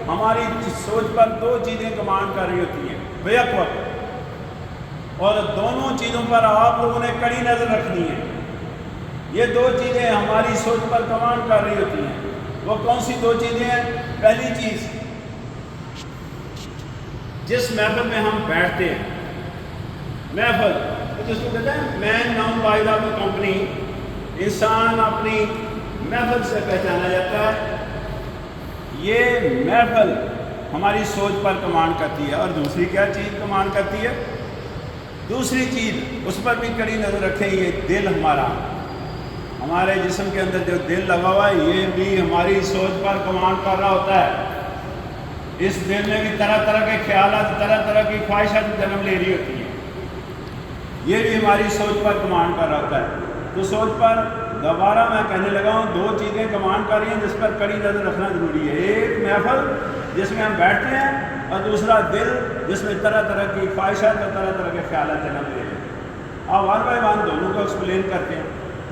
ہماری سوچ پر دو چیزیں کمانڈ کر رہی ہوتی ہیں بیک وقت، اور دونوں چیزوں پر آپ لوگوں نے کڑی نظر رکھنی ہے۔ یہ دو چیزیں ہماری سوچ پر کمانڈ کر رہی ہوتی ہیں۔ وہ کون سی دو چیزیں ہیں؟ پہلی چیز، جس محفل میں ہم بیٹھتے ہیں، محفل جس کو کہتے ہیں مین ناؤن واحد آف کمپنی، انسان اپنی محفل سے پہچانا جاتا ہے۔ یہ محفل ہماری سوچ پر کمانڈ کرتی ہے۔ اور دوسری کیا چیز کمانڈ کرتی ہے؟ دوسری چیز اس پر بھی کڑی نظر رکھیں، یہ دل ہمارا، ہمارے جسم کے اندر جو دل لگا ہوا ہے، یہ بھی ہماری سوچ پر کمانڈ کر رہا ہوتا ہے۔ اس دل میں بھی طرح طرح کے خیالات، طرح طرح کی خواہشات جنم لے رہی ہوتی ہیں، یہ بھی ہماری سوچ پر کمانڈ کر رہا ہوتا ہے۔ تو سوچ پر دوبارہ میں کہنے لگا ہوں، دو چیزیں کمانڈ کر رہی ہیں جس پر کڑی نظر رکھنا ضروری ہے۔ ایک محفل جس میں ہم بیٹھتے ہیں، اور دوسرا دل جس میں طرح طرح کی خواہشات اور طرح طرح کے خیالات جنم لے رہے ہیں۔ آپ ون بائی ون دونوں کو ایکسپلین کرتے ہیں۔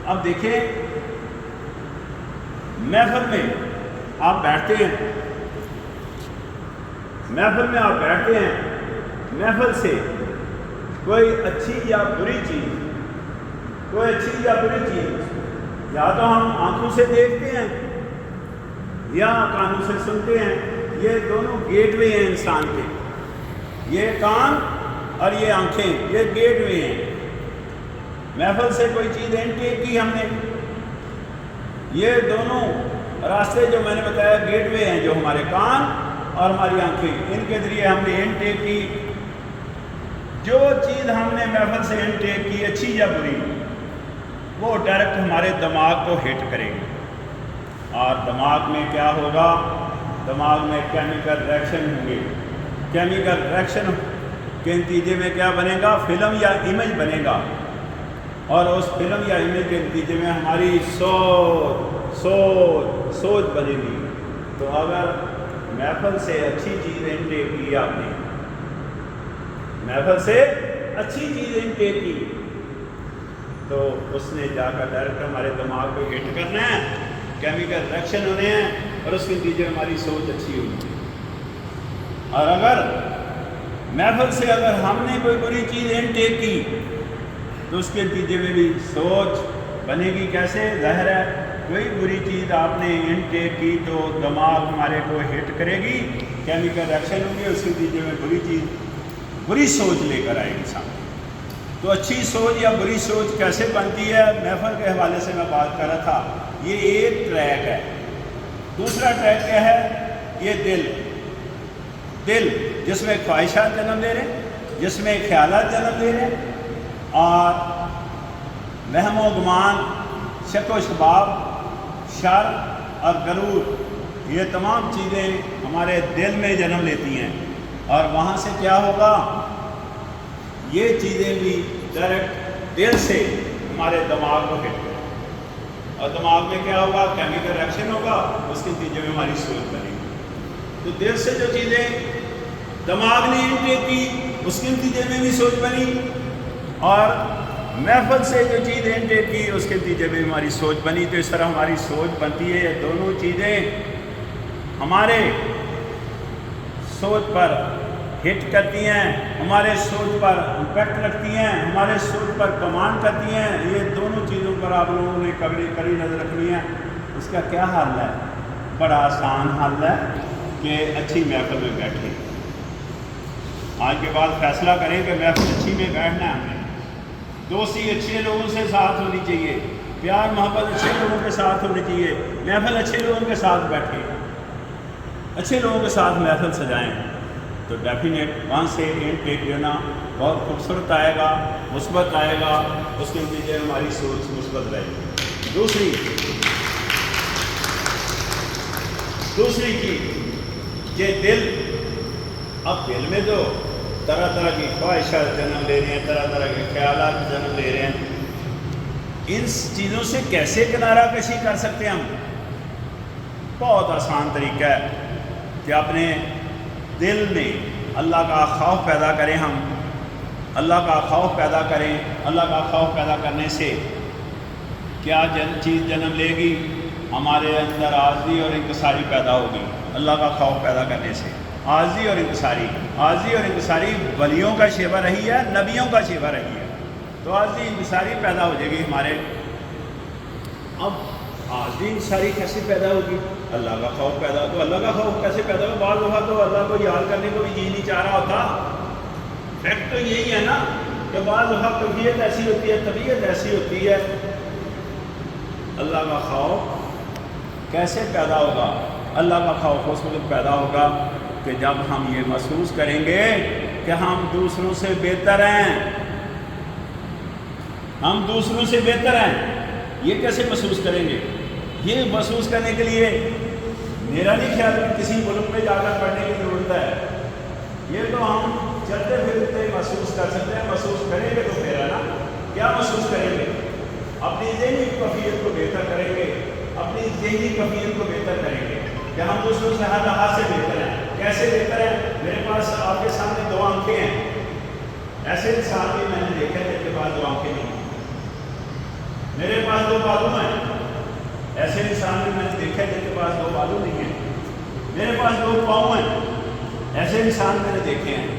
اب دیکھیں، محفل میں آپ بیٹھتے ہیں، محفل میں آپ بیٹھتے ہیں، محفل سے کوئی اچھی یا بری چیز، کوئی اچھی یا بری چیز یا تو ہم آنکھوں سے دیکھتے ہیں یا کانوں سے سنتے ہیں۔ یہ دونوں گیٹ وے ہیں انسان کے، یہ کان اور یہ آنکھیں، یہ گیٹ وے ہیں۔ محفل سے کوئی چیز انٹیک کی ہم نے، یہ دونوں راستے جو میں نے بتایا گیٹ وے ہیں، جو ہمارے کان اور ہماری آنکھیں، ان کے ذریعے ہم نے انٹیک کی۔ جو چیز ہم نے محفل سے انٹیک کی، اچھی یا بری، وہ ڈائریکٹ ہمارے دماغ کو ہٹ کرے گی، اور دماغ میں کیا ہوگا؟ دماغ میں کیمیکل ریئیکشن ہوں گے۔ کیمیکل ریئیکشن کے نتیجے میں کیا بنے گا؟ فلم یا امیج بنے گا، اور اس فلم یا امیج کے نتیجے میں ہماری سوچ بنے گی۔ تو اگر محفل سے اچھی چیز انٹیک کی آپ نے، محفل سے اچھی چیز انٹیک کی، تو اس نے جا کر ڈائریکٹ ہمارے دماغ کو ہٹ کرنا ہے، کیمیکل ریئیکشن ہونے ہیں، اور اس کے نتیجے میں ہماری سوچ اچھی ہوگی۔ اور اگر محفل سے اگر ہم نے کوئی بری چیز انٹیک کی، تو اس کے نتیجے میں بھی سوچ بنے گی۔ کیسے؟ ظاہر ہے، کوئی بری چیز آپ نے انٹیک کی تو دماغ ہمارے کو ہٹ کرے گی، کیمیکل ریئیکشن ہوگی، اس کے نتیجے میں بری چیز، بری سوچ لے کر آئے گی سامنے۔ تو اچھی سوچ یا بری سوچ کیسے بنتی ہے؟ محفل کے حوالے سے میں بات کر رہا تھا۔ یہ ایک ٹریک ہے۔ دوسرا ٹریک کیا ہے؟ یہ دل جس میں خواہشات جنم لے رہے ہیں، جس میں خیالات جنم لے رہے ہیں، اور وہم و گمان، شک و شباب، شر اور غرور، یہ تمام چیزیں ہمارے دل میں جنم لیتی ہیں۔ اور وہاں سے کیا ہوگا؟ یہ چیزیں بھی ڈائریکٹ دل سے ہمارے دماغ کو ہٹ کریں، اور دماغ میں کیا ہوگا؟ کیمیکل ریئیکشن ہوگا، اس کے نتیجے میں ہماری سوچ بنے گی۔ تو دل سے جو چیزیں دماغ نے انٹیک کی، اس کے نتیجے میں بھی سوچ بنی، اور محفل سے جو چیز انٹیک کی، اس کے نتیجے میں ہماری سوچ بنی۔ تو اس طرح ہماری سوچ بنتی ہے۔ یہ دونوں چیزیں ہمارے سوچ پر ہٹ کرتی ہیں، ہمارے سوچ پر امپیکٹ رکھتی ہیں، ہمارے سوچ پر کمانڈ کرتی ہیں۔ یہ دونوں چیزوں پر آپ لوگوں نے کڑی نظر رکھنی ہے۔ اس کا کیا حل ہے؟ بڑا آسان حل ہے کہ اچھی محفل میں بیٹھیں۔ آج کے بعد فیصلہ کریں کہ محفل اچھی میں بیٹھنا ہے ہمیں، دوستی اچھے لوگوں سے ساتھ ہونی چاہیے، پیار محبت اچھے لوگوں کے ساتھ ہونی چاہیے، محفل اچھے لوگوں کے ساتھ بیٹھیں، اچھے لوگوں کے ساتھ محفل سجائیں، تو ڈیفینیٹ وہاں سے انٹیک لینا بہت خوبصورت آئے گا، مثبت آئے گا، اس کے نتیجے ہماری سوچ مثبت رہے گی۔ دوسری چیز، یہ دل، اب دل میں جو طرح طرح کی خواہشات جنم لے رہے ہیں، طرح طرح کے خیالات جنم لے رہے ہیں، ان چیزوں سے کیسے کنارہ کشی کر سکتے ہیں ہم؟ بہت آسان طریقہ ہے کہ اپنے دل میں اللہ کا خوف پیدا کریں۔ ہم اللہ کا خوف پیدا کریں۔ اللہ کا خوف پیدا کرنے سے کیا چیز جنم لے گی؟ ہمارے اندر عاجزی اور انکساری پیدا ہوگی۔ اللہ کا خوف پیدا کرنے سے. عاجزی اور انکساری ولیوں کا شیوا رہی ہے، نبیوں کا شیوا رہی ہے. تو عاجزی انکساری پیدا ہو جائے گی ہمارے. اب عاجزی انکساری کیسے پیدا ہوگی؟ اللہ کا خوف پیدا ہو. تو اللہ کا خوف کیسے پیدا ہو؟ بعض دفعہ تو اللہ کو یاد کرنے کو بھی جی نہیں چاہ رہا ہوتا. فیکٹ تو یہی ہے نا کہ بعض دفعہ طبیعت ایسی ہوتی ہے. اللہ کا خوف کیسے پیدا ہوگا؟ اللہ کا خوف اس وقت پیدا ہوگا کہ جب ہم یہ محسوس کریں گے کہ ہم دوسروں سے بہتر ہیں. یہ کیسے محسوس کریں گے؟ یہ محسوس کرنے کے لیے میرا نہیں خیال کہ کسی ملک میں جا کر پڑھنے کی ضرورت ہے. یہ تو ہم چلتے پھرتے محسوس کر سکتے ہیں. محسوس کریں گے تو پھر ہے نا. کیا محسوس کریں گے؟ اپنی ذہنی کیفیت کو بہتر کریں گے. کہ ہم دوسروں سے ہر لحاظ سے بہتر ہیں. کیسے بہتر ہیں؟ میرے پاس آپ کے سامنے 2 آنکھیں ہیں. ایسے انسان بھی میں نے دیکھا جن کے پاس 2 آنکھیں نہیں ہیں. میرے پاس 2 بالو ہیں. ایسے انسان بھی میں نے دیکھا جن کے پاس 2 بالو نہیں ہیں. میرے پاس 2 پاؤں ہیں. ایسے انسان میں نے دیکھے ہیں.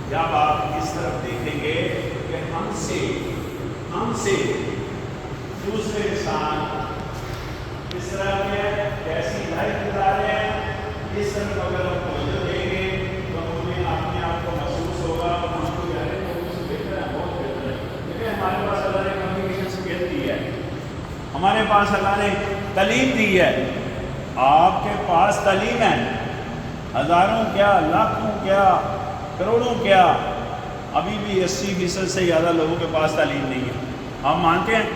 جب آپ اس طرف دیکھیں گے کہ ہم سے دوسرے انسان اس طرح کے کیسی لائف گزار رہے ہیں، اس طرح اگر ہم توجہ دیں گے تو ہمیں اپنے آپ کو محسوس ہوگا اور ہم کو جانے کو اس سے بہتر ہے، بہت بہتر ہے. کیونکہ ہمارے پاس اللہ نے کمیونیکیشن اسکل دی ہے. ہمارے پاس اللہ نے تعلیم دی ہے. آپ کے پاس تعلیم ہے. ہزاروں کیا، لاکھوں کیا، کروڑوں کیا، ابھی بھی 80% سے زیادہ لوگوں کے پاس تعلیم نہیں ہے. آپ مانتے ہیں؟